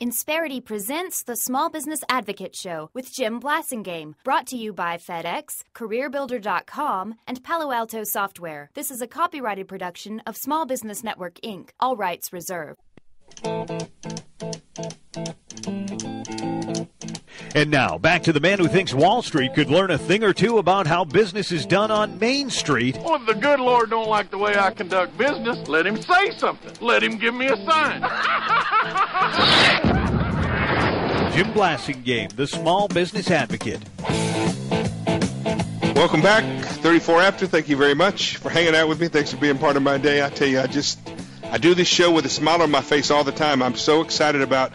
Insperity presents the Small Business Advocate Show with Jim Blasingame, brought to you by FedEx, CareerBuilder.com, and Palo Alto Software. This is a copyrighted production of Small Business Network, Inc., all rights reserved. And now, back to the man who thinks Wall Street could learn a thing or two about how business is done on Main Street. Well, if the good Lord don't like the way I conduct business, let him say something. Let him give me a sign. Jim Blasingame, the Small Business Advocate. Welcome back, 34 after. Thank you very much for hanging out with me. Thanks for being part of my day. I tell you, I do this show with a smile on my face all the time. I'm so excited about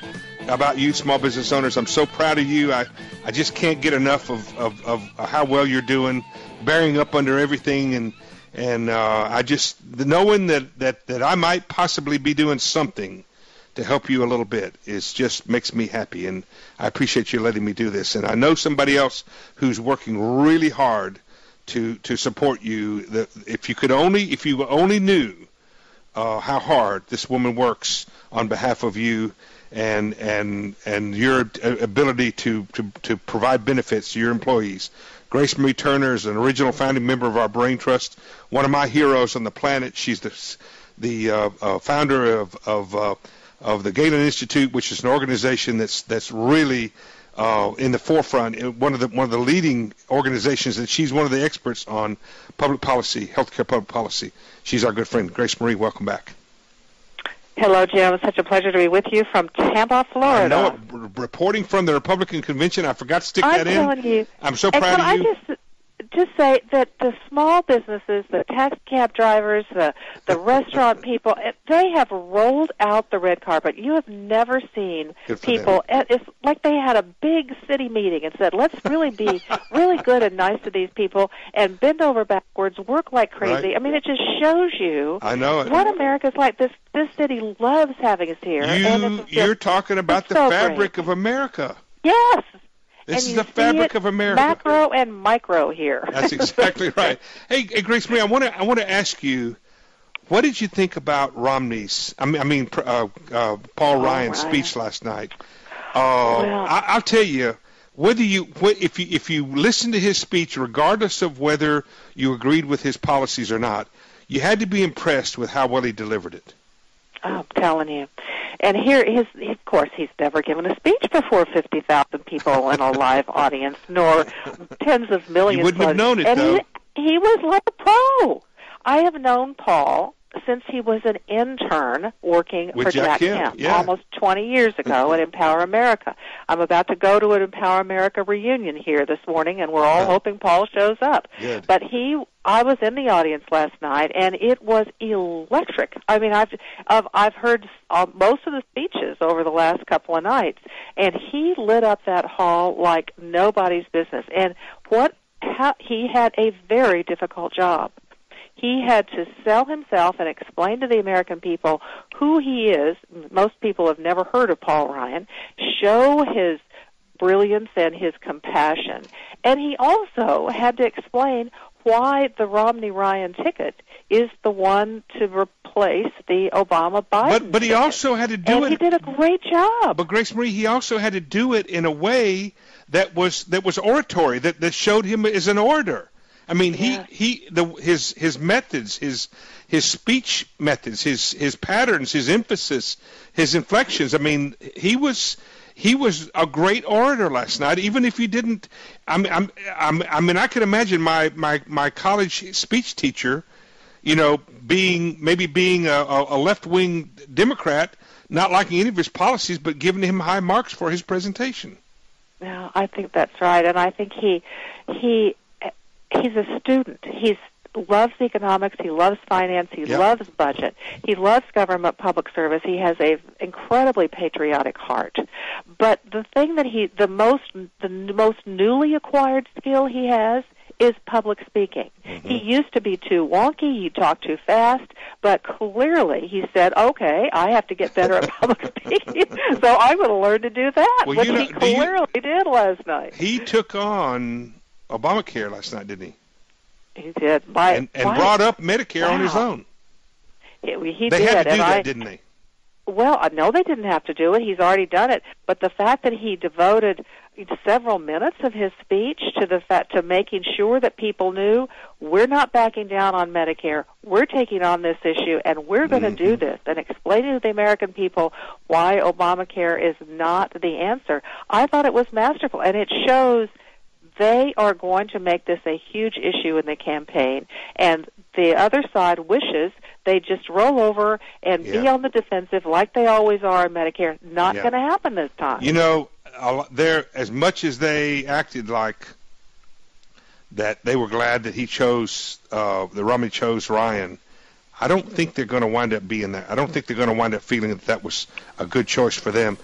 you, small business owners. I'm so proud of you. I just can't get enough of how well you're doing, bearing up under everything, and I just knowing that I might possibly be doing something to help you a little bit just makes me happy, and I appreciate you letting me do this. And I know somebody else who's working really hard to support you. If you only knew how hard this woman works on behalf of you and your ability to provide benefits to your employees. Grace Marie Turner is an original founding member of our Brain Trust, one of my heroes on the planet. She's the founder of the Galen Institute, which is an organization that's really in the forefront, one of the leading organizations, and she's one of the experts on public policy, healthcare public policy. She's our good friend. Grace Marie, welcome back. Hello, Jim. It's such a pleasure to be with you from Tampa, Florida. I know, reporting from the Republican convention. I forgot to stick that in. I'm telling you. I'm so proud of you. Just say that the small businesses, the taxi cab drivers, the restaurant people, they have rolled out the red carpet. You have never seen people. It's like they had a big city meeting and said, let's really be really good and nice to these people and bend over backwards, work like crazy. Right. I mean, it just shows you what America's like. This city loves having us here. You're talking about the fabric of America. Yes. This is the fabric of America. Macro and micro here. That's exactly right. Hey, Grace Marie, I want to ask you, what did you think about Romney's? Paul Ryan's speech last night? I'll tell you, if you listen to his speech, regardless of whether you agreed with his policies or not, you had to be impressed with how well he delivered it. I'm telling you. And here, of course, he's never given a speech before 50,000 people in a live audience, nor tens of millions. You wouldn't have known it, though. He was like a pro. I have known Paul since he was an intern working for Jack Kemp almost 20 years ago at Empower America. I'm about to go to an Empower America reunion here this morning, and we're all hoping Paul shows up. Good. But I was in the audience last night, and it was electric. I mean, I've heard most of the speeches over the last couple of nights, and he lit up that hall like nobody's business. And he had a very difficult job. He had to sell himself and explain to the American people who he is. Most people have never heard of Paul Ryan. Show his brilliance and his compassion. And he also had to explain why the Romney-Ryan ticket is the one to replace the Obama-Biden But he also had to do it. And he did a great job. But Grace Marie, he also had to do it in a way that was oratory, that showed him as an orator. I mean, his methods, his speech methods, his patterns, his emphasis, his inflections. I mean, he was a great orator last night. Even if you didn't, I mean, I could imagine my college speech teacher, being a left-wing Democrat, not liking any of his policies, but giving him high marks for his presentation. Yeah, I think that's right, and I think he's a student. He loves economics. He loves finance. He loves budget. He loves government public service. He has a incredibly patriotic heart. But the thing that the most newly acquired skill he has is public speaking. Mm-hmm. He used to be too wonky. He talked too fast. But clearly he said, okay, I have to get better at public speaking, so I'm going to learn to do that, which he clearly did last night. He took on Obamacare last night, didn't he? He did. And brought up Medicare on his own. He they did. had to do that, didn't they? Well, I know they didn't have to do it. He's already done it. But the fact that he devoted several minutes of his speech to making sure that people knew we're not backing down on Medicare, we're taking on this issue, and we're going to do this, and explaining to the American people why Obamacare is not the answer. I thought it was masterful, and it shows they are going to make this a huge issue in the campaign, and the other side wishes they just roll over and be on the defensive like they always are in Medicare. Not going to happen this time. You know, as much as they acted like that they were glad that he chose, that Romney chose Ryan, I don't think they're going to wind up being that. I don't think they're going to wind up feeling that that was a good choice for them.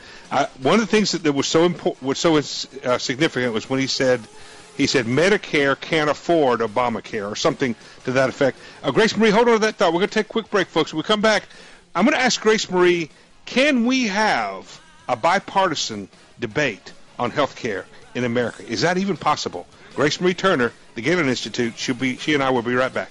One of the things that was so important, was so significant, was when he said Medicare can't afford Obamacare, or something to that effect. Grace Marie, hold on to that thought. We're going to take a quick break, folks. When we come back, I'm going to ask Grace Marie, can we have a bipartisan debate on health care in America? Is that even possible? Grace Marie Turner, the Galen Institute, she and I will be right back.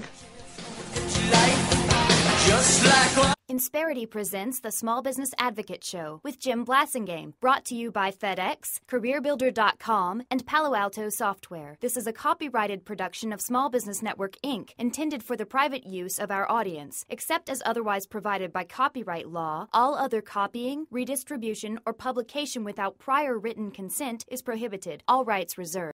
Insperity presents the Small Business Advocate Show with Jim Blasingame, brought to you by FedEx, CareerBuilder.com, and Palo Alto Software. This is a copyrighted production of Small Business Network, Inc., intended for the private use of our audience. Except as otherwise provided by copyright law, all other copying, redistribution, or publication without prior written consent is prohibited. All rights reserved.